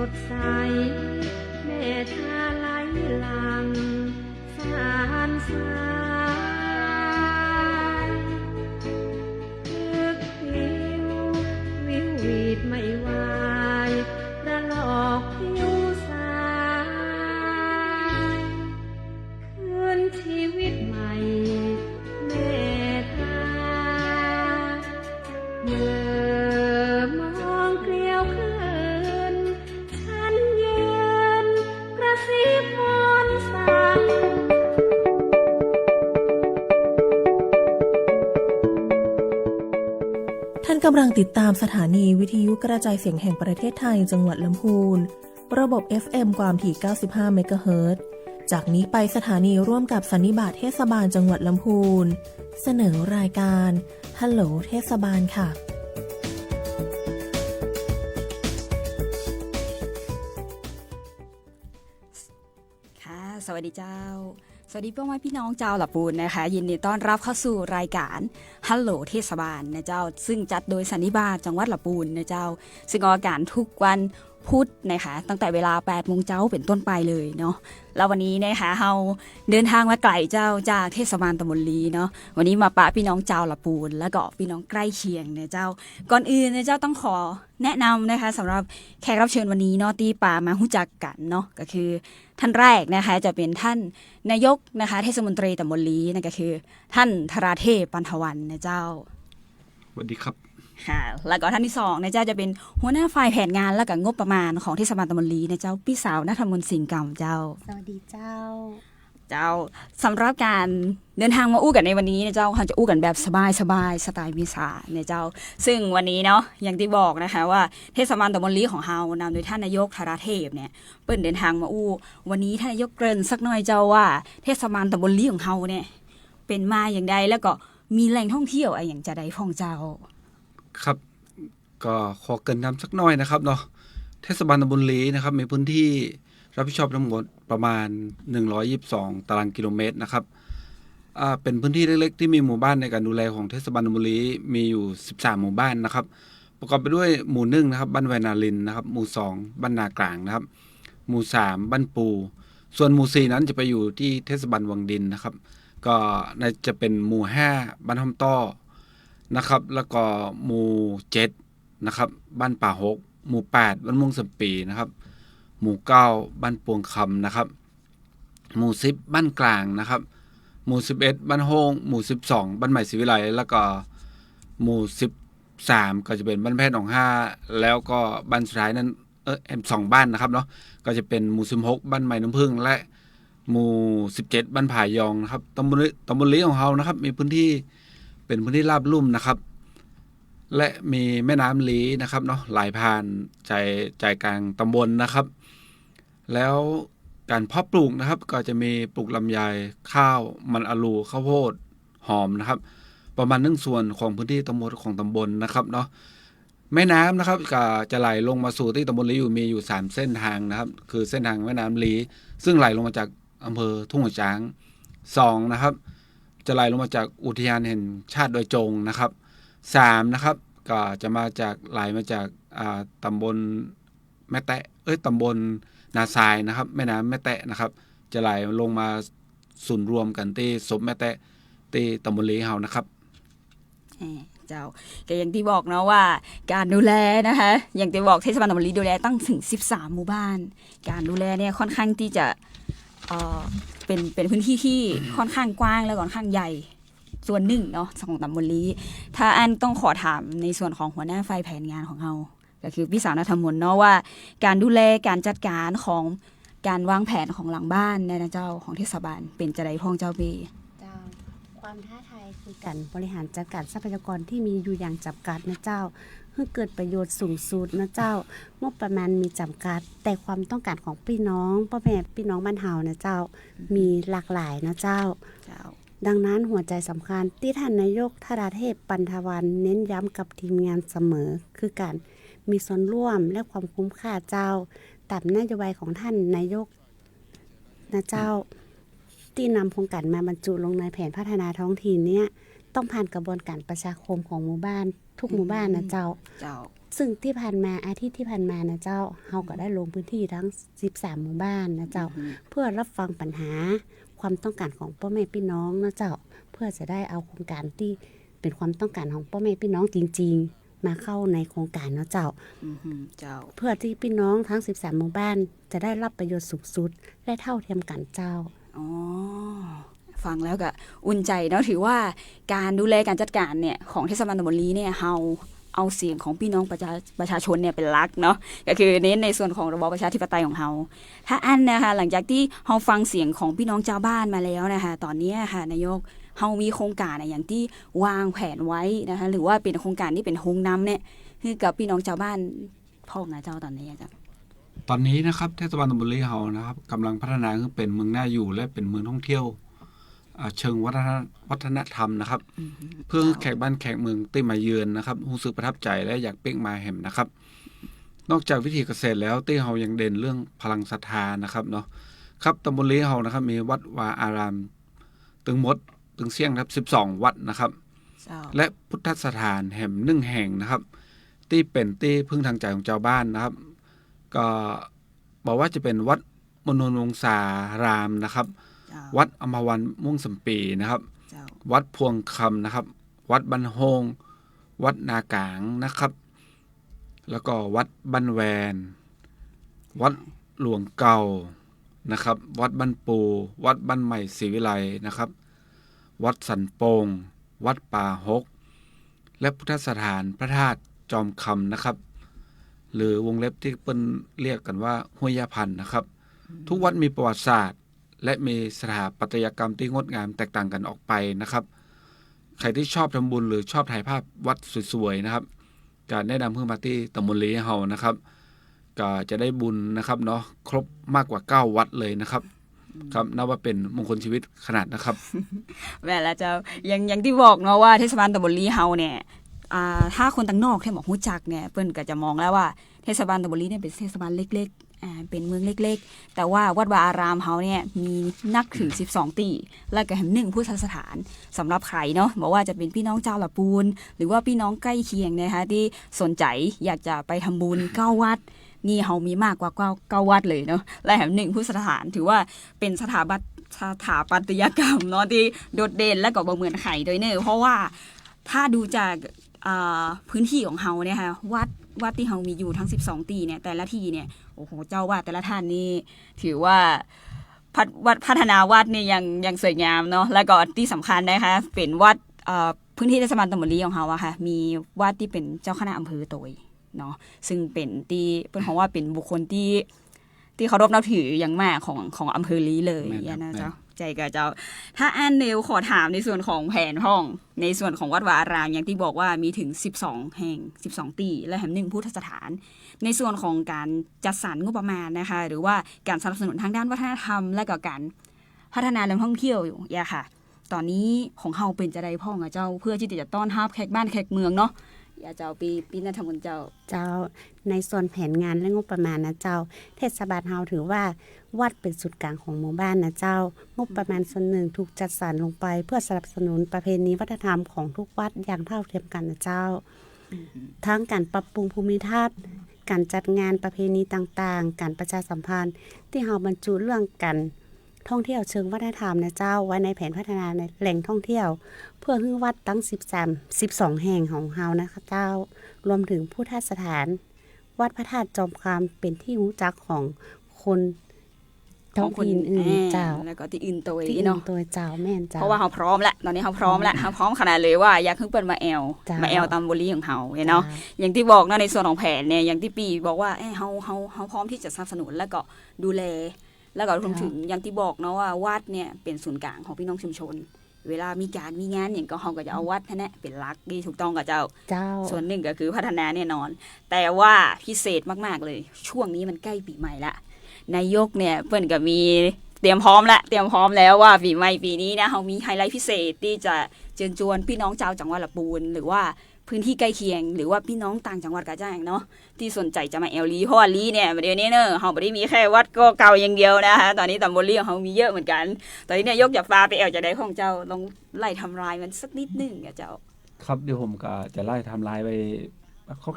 ดใสเมตตาไหลหลั่งสานสายลึกผิววิววีดไม่ไหวประหลอกผิวสายคืนชีวิตใหม่เมตตาเมื่อมองเกลียวคืนฉันยืนกระซิบวอนสั่ง ท่านกำลังติดตามสถานีวิทยุกระจายเสียงแห่งประเทศไทยจังหวัดลำพูนระบบ FM ความถี่ 95 เมกะเฮิรตซ์ จากนี้ไปสถานีร่วมกับสันนิบาตเทศบาลจังหวัดลำพูนเสนอรายการฮัลโหลเทศบาลค่ะค่ะสวัสดีเจ้าสวัสดีพ่อแม่พี่น้องเจ้าหลับปูนนะคะยินดีต้อนรับเข้าสู่รายการฮัลโหลเทศบาลนะเจ้าซึ่งจัดโดยสันนิบาตจังหวัดหลับปูนนะเจ้าซึ่งออกอากาศทุกวันพุธนะคะตั้งแต่เวลา 8 โมงเช้าเป็นต้นไปเลยเนาะแล้ววันนี้นะคะเราเดินทางมาไกลเจ้าจากเทศบาลตำบลลีเนาะวันนี้มาปะพี่น้องเจ้าหลับปูนแล้วก็พี่น้องใกล้เคียงนะเจ้าก่อนอื่นนะเจ้าต้องขอแนะนำนะคะสำหรับแขกรับเชิญวันนี้เนาะที่ป่ามารู้จักกันเนาะก็คือท่านแรกนะคะจะเป็นท่านนายกนะคะเทศมนตรีตำบลลีนั่นก็คือท่านธราเทพปันทวันนะเจ้าสวัสดีครับค่ะแล้วก็ท่านที่2นะเจ้าจะเป็นหัวหน้าฝ่ายแผนงานและก็งบประมาณของเทศบาลตำบลลีนะเจ้าพี่สาวณัฐมนต์สิงห์กำเจ้าสวัสดีเจ้าสำหรับการเดินทางมาอู้กันในวันนี้นะเจ้าเขาจะอู้กันแบบสบายสไตล์วิสาเนี่ยเจ้าซึ่งวันนี้เนาะอย่างที่บอกนะคะว่าเทศบาลตำบลลีของเฮานำโดยท่านนายกธราเทพเนี่ยเปิดเดินทางมาอู้วันนี้ท่านนายกเกริ่นสักหน่อยเจ้าว่าเทศบาลตำบลลีของเฮาเนี่ยเป็นมาอย่างใดแล้วก็มีแหล่งท่องเที่ยวอะไรอย่างจะใดพ่องเจ้าครับก็ขอเกริ่นนำสักหน่อยนะครับเนาะเทศบาลตำบลลีนะครับมีพื้นที่รับผิดชอบทั้งหมดประมาณ122ตารางกิโลเมตรนะครับเป็นพื้นที่เล็กๆที่มีหมู่บ้านในการดูแลของเทศบาลตำบลลีมีอยู่13หมู่บ้านนะครับประกอบไปด้วยหมู่1นะครับบ้านไวนาลินนะครับหมู่2บ้านนากลางนะครับหมู่3บ้านปูส่วนหมู่4นั้นจะไปอยู่ที่เทศบาลวังดินนะครับก็จะเป็นหมู่5บ้านหอมต้อนะครับแล้วก็หมู่7นะครับบ้านป่าหกหมู่8บ้านม่วงสมปีนะครับหมู่9บ้านปวงคำนะครับหมู่10บ้านกลางนะครับหมู่11บ้านโฮงหมู่12บ้านใหม่ศรีวิไลแล้วก็หมู่13ก็จะเป็นบ้านแพทย์หนองห้าแล้วก็บ้านสุดท้ายนั้น2บ้านนะครับเนาะก็จะเป็นหมู่16บ้านใหม่น้ำผึ้งและหมู่17บ้านผายองนะครับตำบลลีของเรานะครับมีพื้นที่เป็นพื้นที่ราบลุ่มนะครับและมีแม่น้ำลีนะครับเนาะไหลผ่านใจกลางตำบลนะครับแล้วการเพาะปลูกนะครับก็จะมีปลูกลำไยข้าวมันอะลูข้าวโพดหอมนะครับประมาณ1ส่วนของพื้นที่ทั้งหมดของตำบลนะครับเนาะแม่น้ำนะครับก็จะไหลลงมาสู่ที่ตำบลลีมีอยู่3เส้นทางนะครับคือเส้นทางแม่น้ำลีซึ่งไหลลงมาจากอำเภอทุ่งหัวช้าง2นะครับจะไหลลงมาจากอุทยานแห่งชาติดอยจงนะครับ3นะครับก็จะไหลมาจากตำบลแม่แตะตำบลนาทรายนะครับแม่น้ำแม่แตะนะครับจะไหลลงมาศูนย์รวมกันที่สมแม่แตะที่ตำบลลีเฮานะครับเจ้าก็อย่างที่บอกเนาะว่าการดูแลนะคะอย่างที่บอกเทศบาลตำบลลีดูแลตั้งถึง13หมู่บ้านการดูแลเนี่ยค่อนข้างที่จะเป็นพื้นที่ที่ค่อนข้างกว้างและค่อนข้างใหญ่ส่วนหนึ่งเนาะของตำบลลีถ้าอันต้องขอถามในส่วนของหัวหน้าฝ่ายแผนงานของเราก็คือพี่สาวณัฐมนต์เนาะว่าการดูแลการจัดการของการวางแผนของหลังบ้านเนี่ยนะเจ้าของเทศบาลเป็นจะได้พ่องเจ้าเบเจ้าความท้าทายคือการบริหารจัดการทรัพยากรที่มีอยู่อย่างจำกัดนะเจ้าเพื่อเกิดประโยชน์สูงสุดนะเจ้างบประมาณมีจำกัดแต่ความต้องการของพี่น้องพ่อแม่พี่น้องบ้านเฮานะเจ้ามีหลากหลายนะเจ้าดังนั้นหัวใจสำคัญที่ท่านนายกธราเทพปันทวันเน้นย้ำกับทีมงานเสมอคือการมีส่วนร่วมและความคุ้มค่าเจ้าตามนโยบายของท่านนายกนะเจ้าที่นำโครงการมาบรรจุลงในแผนพัฒนาท้องถิ่นเนี่ยต้องผ่านกระบวนการประชาคมของหมู่บ้านทุกหมู่บ้านนะเจ้า ซึ่งที่ผ่านมาอาทิตย์ที่ผ่านมานะเจ้าเฮาก็ได้ลงพื้นที่ทั้ง13หมู่บ้านนะเจ้าเพื่อรับฟังปัญหาความต้องการของพ่อแม่พี่น้องนะเจ้าเพื่อจะได้เอาโครงการที่เป็นความต้องการของพ่อแม่พี่น้องจริงๆมาเข้าในโครงการเนาะเจ้า เจ้า เพื่อที่พี่น้องทั้ง13หมู่บ้านจะได้รับประโยชน์สูงสุดและเท่าเทียมกันเจ้า อ๋อฟังแล้วก็อุ่นใจเนาะถือว่าการดูแลการจัดการเนี่ยของเทศบาลตำบลลีเนี่ยเฮาเอาเสียงของพี่น้องประชาชนเนี่ยเป็นหลักเนาะก็คือเน้นในส่วนของระบอบประชาธิปไตยของเฮาถ้าอันนะคะหลังจากที่เฮาฟังเสียงของพี่น้องชาวบ้านมาแล้วนะคะตอนนี้ค่ะนายกเฮามีโครงการอย่างที่วางแผนไว้นะคะหรือว่าเป็นโครงการที่เป็นโฮงน้ำเนี่ยคือกับพี่น้องชาวบ้านพ่อนะเจ้าตอนนี้จ้ะ ตอนนี้นะครับเทศบาลตำบลลีเฮานะครับกำลังพัฒนาขึ้นเป็นเมืองน่าอยู่และเป็นเมืองท่องเที่ยวเชิงวัฒนธรรมนะครับเพื่อให้แขกบ้านแขกเมืองที่มาเยือนนะครับรู้สึกประทับใจและอยากเป้งมาแห่มนะครับนอกจากวิถีเกษตรแล้วที่เฮายังเด่นเรื่องพลังศรัทธานะครับเนาะครับตำบลลีเฮานะครับมีวัดวาอารามตึงมดตึงเสี่ยงครับ12วัดนะครับและพุทธสถานแห่ม1แห่งนะครับที่เป็นที่พึ่งทางใจของชาวบ้านนะครับก็บอกว่าจะเป็นวัดมโนวงศารามนะครับวัดอมรวันม่วงสมปีนะครับวัดพวงคำนะครับวัดบันโฮงวัดนากางนะครับแล้วก็วัดบันแวนวัดหลวงเก่านะครับวัดบันปูวัดบันใหม่ศรีวิไลนะครับวัดสันโปงวัดป่าฮกและพุทธสถานพระธาตุจอมคำนะครับหรือวงเล็บที่เปิ้นเรียกกันว่าห้วยยาพันนะครับ ทุกวัดมีประวัติศาสตร์และมีสถาปัตยกรรมที่งดงามแตกต่างกันออกไปนะครับใครที่ชอบทำบุญหรือชอบถ่ายภาพวัดสวยๆนะครับก็แนะนำเพื่อมาที่ตำบลลีเฮานะครับก็จะได้บุญนะครับเนาะครบมากกว่า9วัดเลยนะครับครับนับว่าเป็นมงคลชีวิตขนาดนะครับ แม่ละเจ้าอย่างที่บอกเนาะว่าเทศบาลตำบลลีเฮาเนี่ยถ้าคนต่างนอกที่บอกรู้จักเนี่ยเปิ้นก็จะมองแล้วว่าเทศบาลตำบลลีเนี่ยเป็นเทศบาลเล็กๆเป็นเมืองเล็กๆแต่ว่าวัดวาอารามเฮาเนี่ยมีนักถึง12ตีและก็แห่ง1พุทธสถานสำหรับใครเนาะบอกว่าจะเป็นพี่น้องเจ้าละปูนหรือว่าพี่น้องใกล้เคียงนะคะที่สนใจอยากจะไปทำบุญ9วัดนี่เฮามีมากกว่า9วัดเลยเนาะและแห่ง1พุทธสถานถือว่าเป็นสถาปัตยกรรมเนาะที่โดดเด่นและก็บ่เหมือนใครโดยเนอะเพราะว่าถ้าดูจากพื้นที่ของเฮาเนี่ยค่ะวัดที่เฮามีอยู่ทั้ง12ตีเนี่ยแต่ละที่เนี่ยโอ้โหเจ้าว่าแต่ละท่านนี่ถือว่าพัฒนาวัดเนี่ยยังสวยงามเนาะแล้วก็ที่สำคัญนะคะเป็นวัดพื้นที่เทศบาลตำบลลีของเฮาอะค่ะมีวัดที่เป็นเจ้าคณะอำเภอโตยเนาะซึ่งเป็นที่เพิ่นของว่าเป็นบุคคลที่เคารพนับถืออย่างมากของอำเภอลีเลยนะเจ้าใจกับเจ้าถ้าอันเดวขอถามในส่วนของแผนห้องในส่วนของวัดวาอารามอย่างที่บอกว่ามีถึง12แห่ง12ตีและแห่ง1พุทธสถานในส่วนของการจัดสรรงบประมาณนะคะหรือว่าการสนับสนุนทางด้านวัฒนธรรมและก็การพัฒนาแหล่งท่องเที่ยวอยู่อย่าค่ะตอนนี้ของเฮาเป็นจะได้พ่องกับเจ้าเพื่อที่จะต้อนรับแขกบ้านแขกเมืองเนาะอย่าเจ้าปีนัทมนเจ้าในส่วนแผนงานและงบประมาณนะเจ้าเทศบาลเฮาถือว่าวัดเป็นศูนย์กลางของหมู่บ้านนะเจ้างบประมาณส่วนหนึ่งถูกจัดสรรลงไปเพื่อสนับสนุนประเพณีวัฒนธรรมของทุกวัดอย่างเท่าเทียมกันนะเจ้าทั้งการปรับปรุงภูมิทัศน์การจัดงานประเพณีต่างๆการประชาสัมพันธ์ที่เฮาบรรจุเรื่องกันท่องเที่ยวเชิงวัฒนธรรมนะเจ้าไว้ในแผนพัฒนาในแหล่งท่องเที่ยวเพื่อให้วัดตั้ง12แห่งของเฮานะคะเจ้ารวมถึงพุทธสถานวัดพระธาตุจอมคำเป็นที่รู้จักของคนท้องถิ่นอื่นเจ้าแล้วก็ที่อื่นตัวเนาะเนาะตัวเจ้าแม่นเจ้าเพราะว่าเฮาพร้อมแล้วตอนนี้เฮาพร้อมแล้วเฮาพร้อมขนาดเลยว่าอยากให้เปิ้นมาแอลตามบริของเฮาเนาะอย่างที่บอกเนาะในส่วนของแผนเนี่ยอย่างที่ปีบอกว่าเฮาพร้อมที่จะสนับสนุนแล้วก็ดูแลแล้วก็รวมถึงอย่างที่บอกเนาะว่าวัดเนี่ยเป็นศูนย์กลางของพี่น้องชุมชนเวลามีการมีงานอย่างก็เฮาก็จะเอาวัดนั่นแหละเป็นหลักที่ถูกต้องกับเจ้าส่วนหนึ่งก็คือพัฒนาแน่นอนแต่ว่าพิเศษมากๆเลยช่วงนี้มันใกล้ปีใหม่ละนายกเนี่ยเปิ้นก็มีเตรียมพร้อมแล้วว่าปีใหม่ปีนี้นะเฮามีไฮไลท์พิเศษที่จะเชิญชวนพี่น้องชาวจังหวัดลำพูนหรือว่าพื้นที่ใกล้เคียงหรือว่าพี่น้องต่างจังหวัดก็ได้เนาะที่สนใจจะมาแอลลีเพราะว่าลีเนี่ยเดี๋ยวนี้เนอะเฮาบ่ได้มีแค่วัดก็เก่าอย่างเดียวนะคะตอนนี้ตำบลลีของเฮามีเยอะเหมือนกันตอนนี้นายกอยากพาไปแอลจะได้ของเจ้าลองไล่ทำลายมันสักนิดนึงเจ้าครับเดี๋ยวผมก็จะไล่ทำลายไป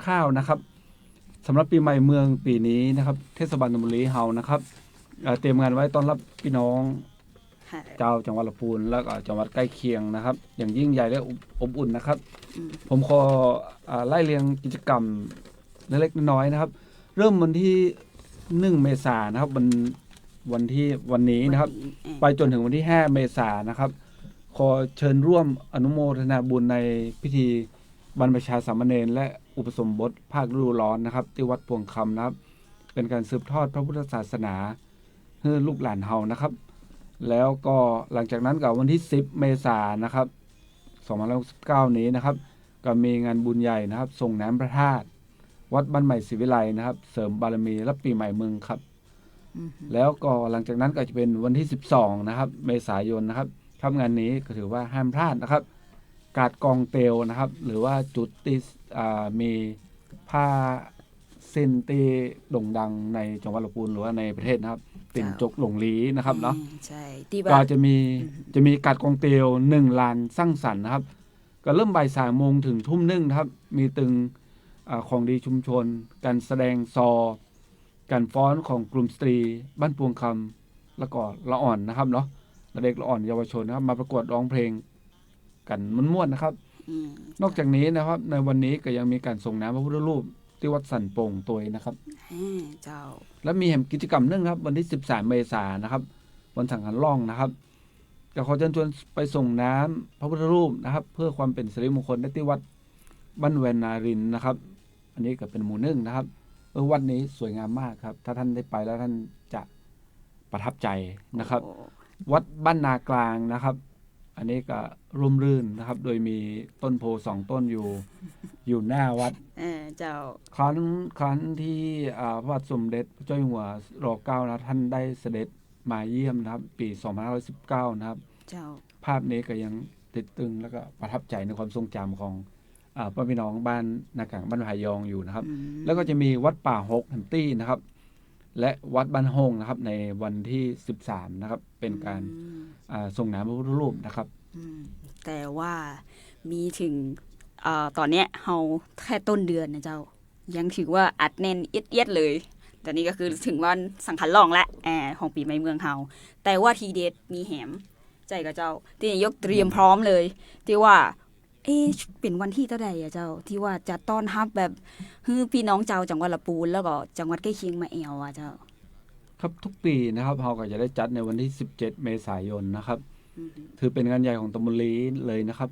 คร่าวๆนะครับสำหรับปีใหม่เมืองปีนี้นะครับเทศบาลตำบลลีเฮานะครับเตรียมงานไว้ต้อนรับพี่น้องเจ้าจังหวัดลำพูนแล้วก็จังหวัดใกล้เคียงนะครับอย่างยิ่งใหญ่และอบอุ่นนะครับผมขอไล่เรียงกิจกรรมเล็กๆน้อยๆนะครับเริ่มวันที่1 เมษายนนะครับวันนี้นะครับไปจนถึงวันที่5 เมษายนนะครับขอเชิญร่วมอนุโมทนาบุญในพิธีบรรพชาสามเณรและอุปสมบทภาคฤดูร้อนนะครับที่วัดพวงคำนะครับเป็นการสืบทอดพระพุทธศาสนาให้ลูกหลานเฮานะครับแล้วก็หลังจากนั้นกับวันที่10 เมษายนนะครับ2569นี้นะครับก็มีงานบุญใหญ่นะครับส่งน้ำพระธาตุวัดบ้านใหม่ศรีวิไลนะครับเสริมบารมีรับปีใหม่เมืองครับแล้วก็หลังจากนั้นก็จะเป็นวันที่12นะครับเมษายนนะครับครับงานนี้ก็ถือว่าห้ามพลาดนะครับกาดกองเตลนะครับหรือว่าจุดที่มีผ้าเส้นตีโด่งดังในจังหวัดลำพูนหรือว่าในประเทศนะครับเป็นจกหลงลีนะครับเนาะใช่ก็จะมีการกองเตียว1 ลานสร้างสรรค์นะครับก็เริ่มบ่าย3 โมงถึงทุ่ม1นะครับมีตึงของดีชุมชนการแสดงการฟ้อนของกลุ่มสตรีบ้านพวงคำแล้วก็ละอ่อนนะครับเนาะเด็กละอ่อนเยาวชนนะครับมาประกวดร้องเพลงกันม่วนๆนะครับนอกจากนี้นะครับในวันนี้ก็ยังมีการส่งน้ำพระพุทธรูปที่วัดสันโป่งตัวนะครับเจ้าและมีแห่งกิจกรรมนึงครับวันที่13 เมษายนนะครับวันสังฆานล่องนะครับก็ขอเชิญชวนไปส่งน้ำพระพุทธรูปนะครับเพื่อความเป็นสิริมงคลที่วัดบ้านแวนนารินนะครับอันนี้ก็เป็นหมู่1นะครับวัดนี้สวยงามมากครับถ้าท่านได้ไปแล้วท่านจะประทับใจนะครับวัดบ้านนากลางนะครับอันนี้ก็ร่มรื่นนะครับโดยมีต้นโพ2 ต้นอยู่หน้าวัดเจ้าครั้งที่พระบาทสมเด็จพระเจ้าอยู่หัวร.9นะท่านได้เสด็จมาเยี่ยมนะครับปี2519นะครับเจ้าภาพนี้ก็ยังติดตึงแล้วก็ประทับใจในความทรงจำของพี่น้องบ้านนากลางบ้านพายองอยู่นะครับแล้วก็จะมีวัดป่าหกแฮมตี้นะครับและวัดบ้านโฮงนะครับในวันที่13นะครับเป็นการส่งน้ำพระพุทธรูปนะครับแต่ว่ามีถึงตอนเนี้ยเฮาแค่ต้นเดือนนะเจ้ายังถือว่าอัดแน่นเอียดเลยแต่นี่ก็คือถึงวันสังขารล่องและของปีใหม่เมืองเฮาแต่ว่าทีเด็ดมีแหมใจกับเจ้าที่นายกเตรียมพร้อมเลยที่ว่าเป็นวันที่เท่าใดอะเจ้าที่ว่าจะต้อนรับแบบพี่น้องเจ้าจังหวัดลำพูนแล้วก็จังหวัดใกล้เคียงมาแอวอะเจ้าครับทุกปีนะครับเราก็จะได้จัดในวันที่17 เมษายนนะครับถือเป็นงานใหญ่ของตำบลลีเลยนะครับ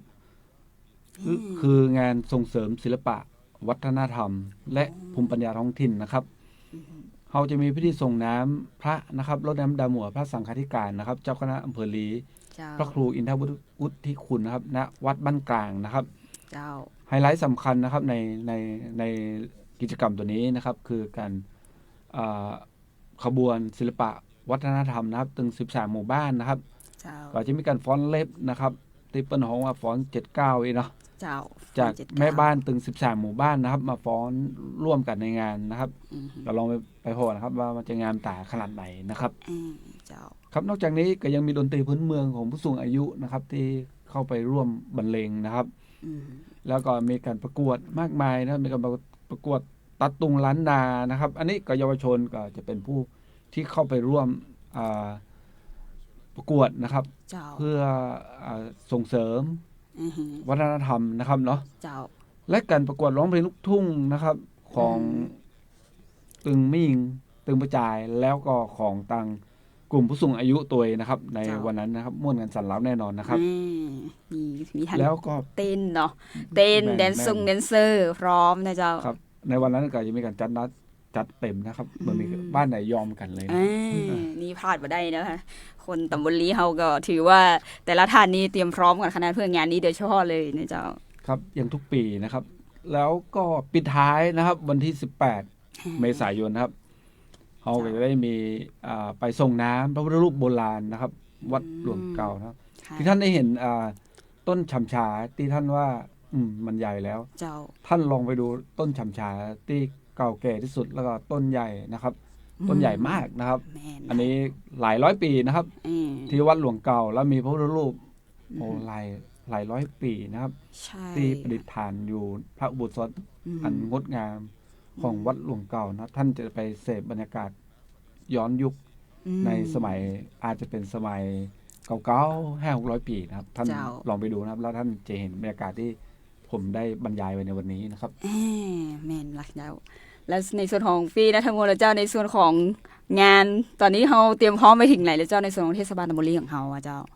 คืองานส่งเสริมศิลปะวัฒนธรรมและภูมิปัญญาท้องถิ่นนะครับเราจะมีพิธีส่งน้ำพระนะครับรดน้ำดำหัวพระสังฆาธิการนะครับเจ้าคณะอำเภอลีพระครูอินทวุฒิคุณนะครับณวัดบ้านกลางนะครับไฮไลท์สำคัญนะครับในกิจกรรมตัวนี้นะครับคือการขบวนศิลปะวัฒนธรรมนะครับถึง13 หมู่บ้านนะครับก็จะมีการฟ้อนเล็บนะครับที่เป็นของว่าฟ้อน79เนาะจากแม่บ้านถึง13 หมู่บ้านนะครับมาฟ้อนร่วมกันในงานนะครับเราลองไปพอนะครับว่ามันจะงามตาขนาดไหนนะครับครับนอกจากนี้ก็ยังมีดนตรีพื้นเมืองของผู้สูงอายุนะครับที่เข้าไปร่วมบรรเลงนะครับแล้วก็มีการประกวดมากมายนะมีการประกวดตัดตุงล้านนานะครับอันนี้ก็เยาวชนก็จะเป็นผู้ที่เข้าไปร่วมประกวดนะครับเพื่อส่งเสริมวัฒนธรรมนะครับเนาะและการประกวดร้องเพลงลูกทุ่งนะครับของตึงมิ่งตึงประจายแล้วก็ของตังกลุ่มผู้สูงอายุตัวนะครับในวันนั้นนะครับม่วนกันสั่นเล้าแน่นอนนะครับมีทั้งแล้วก็เต้นเนาะเต้นแดนซ์แดนเซอร์พร้อมนะเจ้าครับในวันนั้นก็จะมีการจัดเต็มนะครับมันมีบ้านไหนยอมกันเลยนี่พลาดมาได้นะคะคนตำบลลีเฮาก็ถือว่าแต่ละท่านนี้เตรียมพร้อมกันขนาดเพื่องานนี้โดยเฉพาะเลยนะเจ้าครับอย่างทุกปีนะครับแล้วก็ปิดท้ายนะครับวันที่18 เมษายนครับเราก็จะได้มีไปส่งน้ำพระพุทธรูปโบราณนะครับวัดหลวงเก่านะครับที่ท่านได้เห็นต้นฉ่ำชาที่ท่านว่ามันใหญ่แล้วท่านลองไปดูต้นฉ่ำชาที่เก่าแก่ที่สุดแล้วก็ต้นใหญ่นะครับต้นใหญ่มากนะครับอันนี้หลายร้อยปีนะครับที่วัดหลวงเก่าแล้วมีพระพุทธรูปโอ้ลาย หลายร้อยปีนะครับ ใช่ ที่ประดิษฐานอยู่พระอุโบสถอันงดงามของวัดหลวงเก่านะท่านจะไปเสพบรรยากาศย้อนยุคในสมัยอาจจะเป็นสมัยเก่าๆ500-600 ปีนะครับท่านลองไปดูนะครับแล้วท่านจะเห็นบรรยากาศที่ผมได้บรรยายไว้ในวันนี้นะครับแม่นลักเจ้าแล้วในส่วนของพี่นัทมนต์และเจ้าในส่วนของงานตอนนี้เราเตรียมพร้อมไปถึงไหนแล้วเจ้าในส่วนของเทศบาลตำบลลีของเรา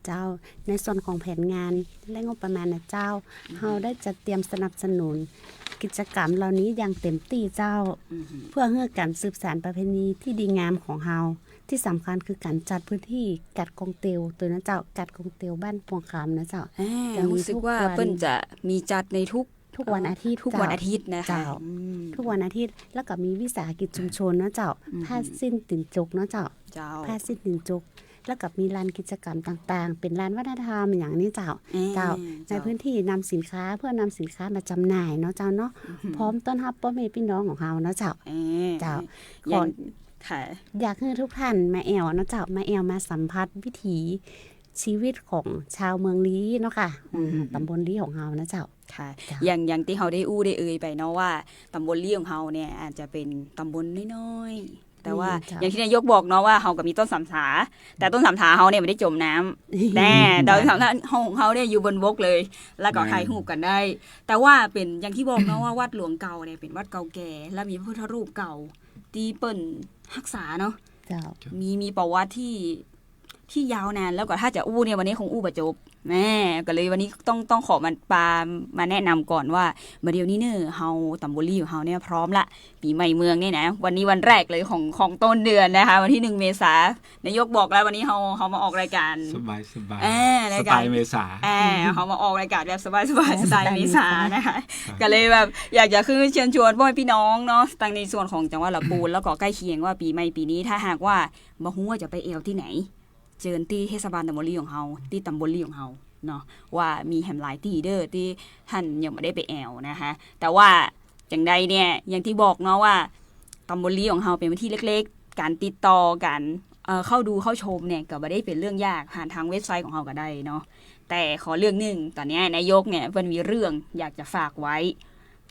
เจ้าในส่วนของแผนงานและงบประมาณนะเจ้าเราได้จัดเตรียมสนับสนุนกิจกรรมเหล่านี้อย่างเต็มที่เจ้าเพื่อให้การสืบสานประเพณีที่ดีงามของเราที่สำคัญคือการจัดพื้นที่กัดกองเตียวตัวนะเจ้ากัดกองเตียวบ้านพวงคำนะเจ้ารู้สึกว่าเปิ้นจะมีจัดในทุกวันอาทิตย์นะคะทุกวันอาทิตย์แล้วก็มีวิสาหกิจชุมชนนะเจ้าผ้าสิ้นติ่นจกเนาะเจ้าผ้าสิ้นติ่นจกแล้วก็มีลานกิจกรรมต่างๆเป็นลานวัฒนธรรมอย่างนี้เจ้าในพื้นที่นำสินค้าเพื่อนำสินค้ามาจำหน่ายเนาะเจ้าเนาะพร้อมต้อนรับพ่อแม่พี่น้องของเราเนาะเจ้าอยากให้ทุกท่านมาแอวเนาะเจ้ามาแอวมาสัมผัสวิถีชีวิตของชาวเมืองลี้เนาะค่ะตำบลลี้ของเรานะเจ้าค่ะอย่างที่เขาได้ได้เอ่ยไปเนาะว่าตำบลลี้ของเราเนี่ยอาจจะเป็นตำบลน้อยๆแต่ว่าอย่างที่นายกบอกเนาะว่าเราก็มีต้นสำสาแต่ต้นสำสาเราเนี่ยไม่ได้จมน้ำแต่ต้นสำสาของเราเนี่ยอยู่บนบกเลยแล้วก็ถ่ายรูปกันได้แต่ว่าเป็นอย่างที่บอกเนาะว่าวัดหลวงเก่าเนี่ยเป็นวัดเก่าแก่และมีพระพุทธรูปเก่าที่เปิ้นรักษาเนาะมีประวัติที่ยาวนานแล้วก็ถ้าจะอู้เนี่ยวันนี้คงอู้บ่จบแม่ก็เลยวันนี้ต้องขอมาแนะนำก่อนว่าเดี๋ยวนี้เนี่ยเฮาตำบลลี่ของเฮาเนี่ยพร้อมละปีใหม่เมืองเนี่ยนะวันนี้วันแรกเลยของต้นเดือนนะคะวันที่1 เมษายนนายกบอกแล้ววันนี้เฮามาออกรายการสบายสไตล์เมษาเฮามาออกรายการแบบสบายสไตล์เมษานะคะก็เลยแบบอยากจะคือเชิญชวนพ่อพี่น้องเนาะตั้งในส่วนของจังหวัดลำพูนแล้วก็ใกล้เคียงว่าปีใหม่ปีนี้ถ้าหากว่าบ่ฮู้ว่าจะไปเอวที่ไหนเจิญที่เทศบาลตำบลลี่ของเฮาที่ตำบลลี่ของเฮาเนาะว่ามีแหมหลายที่เด้อที่ท่านยังไม่ได้ไปแอวนะคะแต่ว่าอย่างใดเนี่ยอย่างที่บอกเนาะว่าตำบลลี่ของเฮาเป็นที่เล็กๆการติดต่อกันเข้าดูเข้าชมเนี่ยก็บ่ได้เป็นเรื่องยากผ่านทางเว็บไซต์ของเฮาก็ได้เนาะแต่ขอเรื่องนึงตอนนี้นายกเนี่ยเพิ่นมีเรื่องอยากจะฝากไว้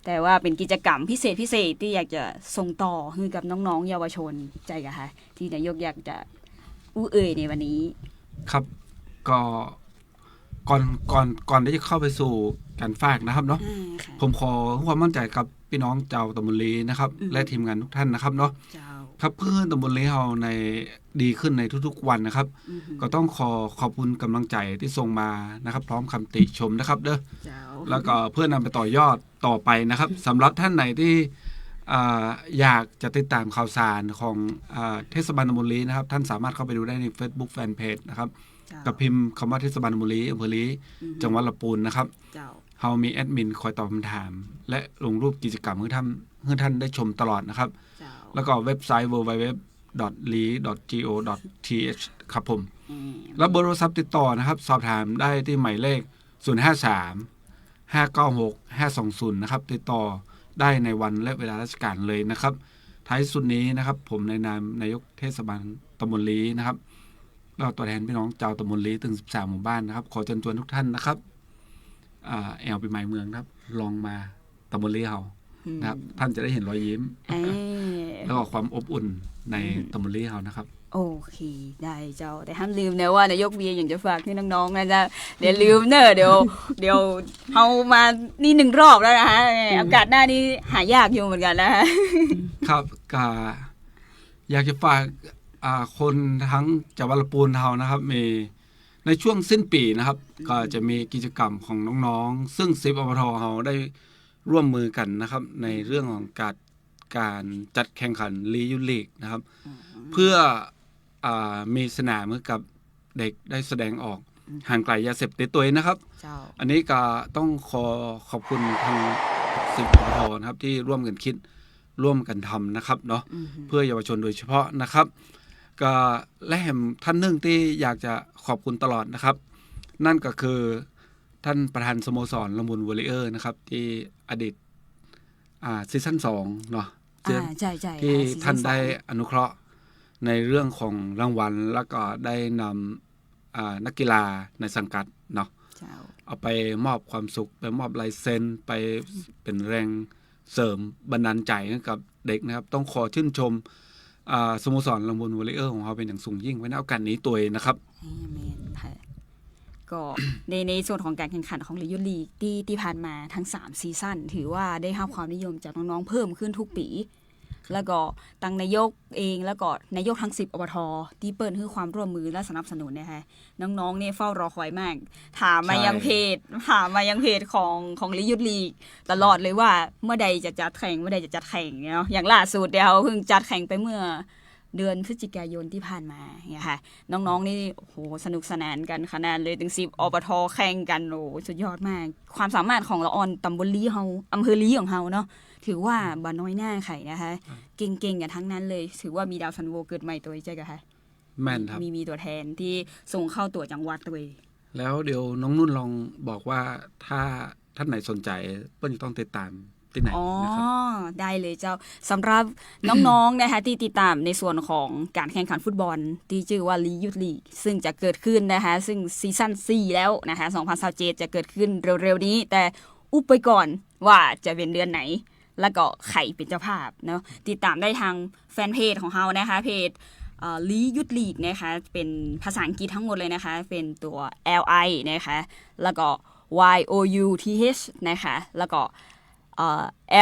แต่ว่าเป็นกิจกรรมพิเศษที่อยากจะส่งต่อให้กับน้องๆเยาวชนใจกะค่ะที่นายกอยากจะอู้เอ่ยในวันนี้ครับก็ก่อนที่จะเข้าไปสู่การฝากนะครับเนาะผมขอความมั่นใจกับพี่น้องเจ้าตำบลลีนะครับและทีมงานทุกท่านนะครับเนาะครับเพื่อนตำบลลีเฮาในดีขึ้นในทุกๆวันนะครับก็ต้องขอบคุณกำลังใจที่ส่งมานะครับพร้อมคำติชมนะครับเด้อแล้วก็เพื่อนำไปต่อยอดต่อไปนะครับสำหรับท่านไหนที่อยากจะติดตามข่าวสารของเทศบาลตำบลลีนะครับท่านสามารถเข้าไปดูได้ใน Facebook Fanpage นะครับกับพิมพ์คำว่าเทศบาลตำบลลีอำเภอลีจังหวัดลำพูนนะครับเฮามีแอดมินคอยตอบคำถามและลงรูปกิจกรรมให้ท่านได้ชมตลอดนะครับแล้วก็เว็บไซต์ www.li.go.th ครับผมแล้วเบอร์โทรศัพท์ติดต่อนะครับสอบถามได้ที่หมายเลข053 596 520นะครับติดต่อได้ในวันและเวลาราชการเลยนะครับท้ายสุดนี้นะครับผมในนามนายกเทศบาลตำบลลีนะครับเราตัวแทนพี่น้องชาวตำบลลีถึง13หมู่บ้านนะครับขอเชิญชวนทุกท่านนะครับแอลปีใหม่เมืองนะครับลองมาตำบลลีเฮานะครับท่านจะได้เห็นรอยยิ้มแล้วก็ความอบอุ่นในตำบลลีเฮานะครับโอเคได้เจ้าแต่ห้ามลืมนะว่านายกเบียร์อย่างจะฝากให้น้องๆนะจ๊ะเดี๋ยวลืมเนอะเดี๋ยวเอามานี่1 รอบแล้วนะฮะอากาศหน้านี้หายากอยู่เหมือนกันนะฮะครับก็อยากจะฝากคนทั้งจังหวัดลำพูนเฮานะครับมีในช่วงสิ้นปีนะครับก็จะมีกิจกรรมของน้องๆซึ่ง10 อบท.เฮาได้ร่วมมือกันนะครับในเรื่องของการจัดแข่งขันลียูลีกนะครับเพื่อมีสนามให้กับเด็กได้แสดงออกห่างไกลยาเสพติดตัวเองนะครับอันนี้ก็ต้องขอบคุณทาง10 อบท.นะครับที่ร่วมกันคิดร่วมกันทำนะครับเนาะเพื่อเยาวชนโดยเฉพาะนะครับก็และแห่งท่านหนึ่งที่อยากจะขอบคุณตลอดนะครับนั่นก็คือท่านประธานสโมสรละมุนวอริเออร์นะครับที่อดีตซีซั่น2เนาะที่ท่านได้อนุเคราะห์ในเรื่องของรางวัลแล้วก็ได้นำนักกีฬาในสังกัดเนาะ เอาไปมอบความสุขไปมอบลายเซ็นไปเป็นแรงเสริมบันดาลใจให้กับเด็กนะครับต้องขอชื่นชมสโมสรลำพูนวอริเออร์ของเราเป็นอย่างสูงยิ่งไว้ในโอกาสนี้ตัวเองนะครับ แม่นค่ะก็ในส่วนของการแข่งขันของลียูลีกที่ผ่านมาทั้ง3ซีซั่นถือว่าได้รับความนิยมจากน้องๆเพิ่มขึ้นทุกปีแล้วก็ตั้งนายกเองแล้วก็นายกทั้ง10อบทที่เปิดให้ความร่วมมือและสนับสนุนนะคะน้องๆเนี่ยเฝ้ารอคอยมากถามมายังเพจของลียูลีกตลอดเลยว่าเมื่อใดจะจัดแข่งเนาะอย่างล่าสุดเดี๋ยวเพิ่งจัดแข่งไปเมื่อเดือนพฤศจิกายนที่ผ่านมาเนี่ยค่ะน้องๆนี่โอ้โหสนุกสนานกันขนาดเลยถึง10อบทแข่งกันโอ้สุดยอดมากความสามารถของละออนตำบลลีเฮาอำเภอลีของเฮาเนาะถือว่าบ่น้อยหน้าไข่นะคะเก่งๆกันทั้งนั้นเลยถือว่ามีดาวซันโวเกิดใหม่ตัวใช่ไหมคะแม่นครับมีตัวแทนที่ส่งเข้าตัวจังหวัดตัวแล้วเดี๋ยวน้องนุ่นลองบอกว่าถ้าท่านไหนสนใจเปิ้ลจะต้องติดตามที่ไหนนะครับได้เลยเจ้าสำหรับน้องๆนะคะที่ติดตามในส่วนของการแข่งขันฟุตบอลที่ชื่อว่าลียูลีกซึ่งจะเกิดขึ้นนะคะซึ่งซีซั่น4แล้วนะคะ2027จะเกิดขึ้นเร็วๆนี้แต่อุบไปก่อนว่าจะเป็นเดือนไหนแล้วก็ใครเป็นเจ้าภาพเนาะติดตามได้ทางแฟนเพจของเรานะคะเพจลียูลีกนะคะเป็นภาษาอังกฤษทั้งหมดเลยนะคะเป็นตัว LI นะคะแล้วก็ YOUTH นะคะแล้วก็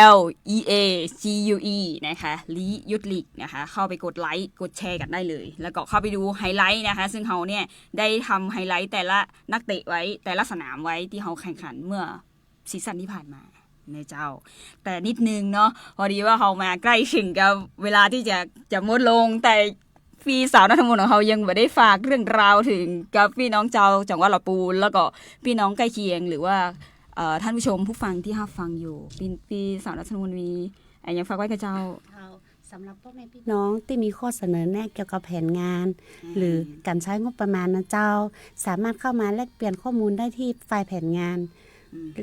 LEAGUE นะคะลียูลีกนะคะเข้าไปกดไลค์กดแชร์กันได้เลยแล้วก็เข้าไปดูไฮไลท์นะคะซึ่งเราเนี่ยได้ทำไฮไลท์แต่ละนักเตะไว้แต่ละสนามไว้ที่เราแข่งขันเมื่อซีซั่นที่ผ่านมาในเจ้าแต่นิดนึงเนาะพอดีว่าเขามาใกล้ถึงกับเวลาที่จะหมดลงแต่พี่สาวนักธรรมของเขายังไม่ได้ฝากเรื่องราวถึงกับพี่น้องเจ้าจังหวัดลำพูนแล้วก็พี่น้องใกล้เคียงหรือว่าท่านผู้ชมผู้ฟังที่รับฟังอยู่พี่สาวนักธรรมมียังฝากไว้กับเจ้าสำหรับพ่อแม่พี่น้องที่มีข้อเสนอแนะเกี่ยวกับแผนงานหรือการใช้งบประมาณนะเจ้าสามารถเข้ามาแลกเปลี่ยนข้อมูลได้ที่ไฟล์แผนงาน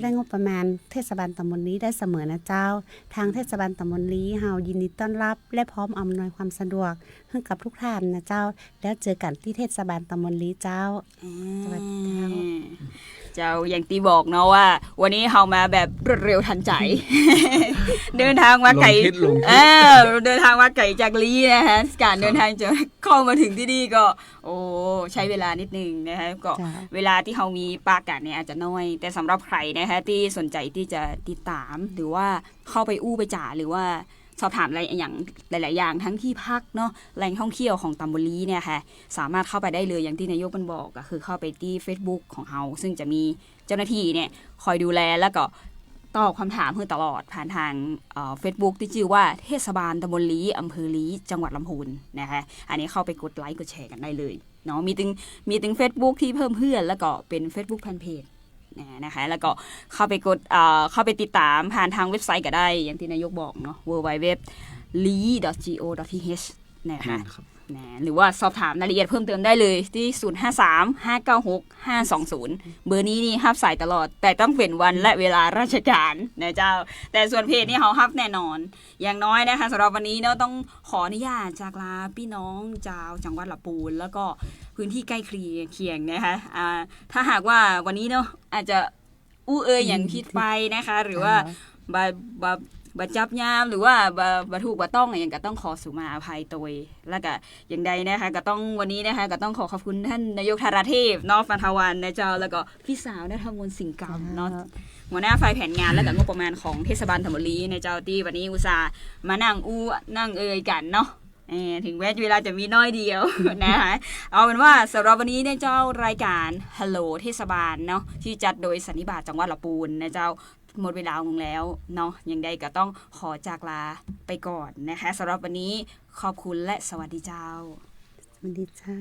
และงบประมาณเทศบาลตำบลลีได้เสมอนะเจ้าทางเทศบาลตำบลลีเฮายินดีต้อนรับและพร้อมอำนวยความสะดวกให้กับทุกท่านนะเจ้าแล้วเจอกันที่เทศบาลตำบลลีเจ้าสวัสดีเจ้าอย่างที่บอกเนาะว่าวันนี้เฮามาแบบรวดเร็วทันใจ เดินทางมาไกลเดินทางมาไกลจากลีนะคะการเดินทางจะเข้ามาถึงที่นี่ก็โอ้ใช้เวลานิดนึงนะคะก็เวลาที่เฮามีปากาศเนี่ยอาจจะน้อยแต่สำหรับใครนะคะที่สนใจที่จะติดตามหรือว่าเข้าไปอู้ไปจ่าหรือว่าสอบถามอะไรอย่างหลายๆอย่างทั้งที่พักเนาะแหล่งท่องเที่ยวของตำบลลีเนี่ยค่ะสามารถเข้าไปได้เลยอย่างที่นายกมันบอกก็คือเข้าไปที่ Facebook ของเฮาซึ่งจะมีเจ้าหน้าที่เนี่ยคอยดูแลแล้วก็ตอบคำถามเพื่อตลอดผ่านทางFacebook ที่ชื่อว่าเทศบาลตำบลลีอำเภอลีจังหวัดลำพูนนะคะอันนี้เข้าไปกดไลค์กดแชร์กันได้เลยเนาะมีถึง Facebook ที่เพิ่มเพื่อนแล้วก็เป็น Facebook Fanpageนะคะแล้วก็เข้าไปกดเข้าไปติดตามผ่านทางเว็บไซต์ก็ได้อย่างที่นายกบอกเนาะ www.li.go.th นะคะหรือว่าสอบถามรายละเอียดเพิ่มเติมได้เลยที่053-596-520เบอร์นี้นี่รับสายตลอดแต่ต้องเป็นวันและเวลาราชการนะเจ้าแต่ส่วนเพจนี่เขารับแน่นอนอย่างน้อยนะคะสำหรับวันนี้เนาะต้องขออนุญาตจากลาพี่น้องชาวจังหวัดลำพูนแล้วก็พื้นที่ใกล้เคียงนะคะถ้าหากว่าวันนี้เนาะอาจจะอย่างคิดไปนะคะหรือว่าบาจับยามหรือว่าบาถูกบาต้องอย่างก็ต้องขอสุมาอภัยตัวแล้วก็อย่างใดนะคะก็ต้องวันนี้นะคะก็ต้องขอบคุณท่านนายกธาราเทพเนาะฟันทวันนะเจ้าแล้วก็พี่สาวณธมนต์สิงห์กำเนาะหัวหน้าฝ่ายแผนงานและก็งบประมาณของเทศบาลตำบลลีในเจ้าที่วันนี้อุตส่าห์มานั่งกันเนาะถึงแม้เวลาจะมีน้อยเดียวนะคะเอาเป็นว่าสำหรับวันนี้ในเจ้ารายการฮัลโหลเทศบาลเนาะที่จัดโดยสันนิบาตจังหวัดลำพูนนะเจ้าหมดเวลาลงแล้วเนาะยังใดก็ต้องขอจากลาไปก่อนนะคะสำหรับวันนี้ขอบคุณและสวัสดีเจ้าสวัสดีเจ้า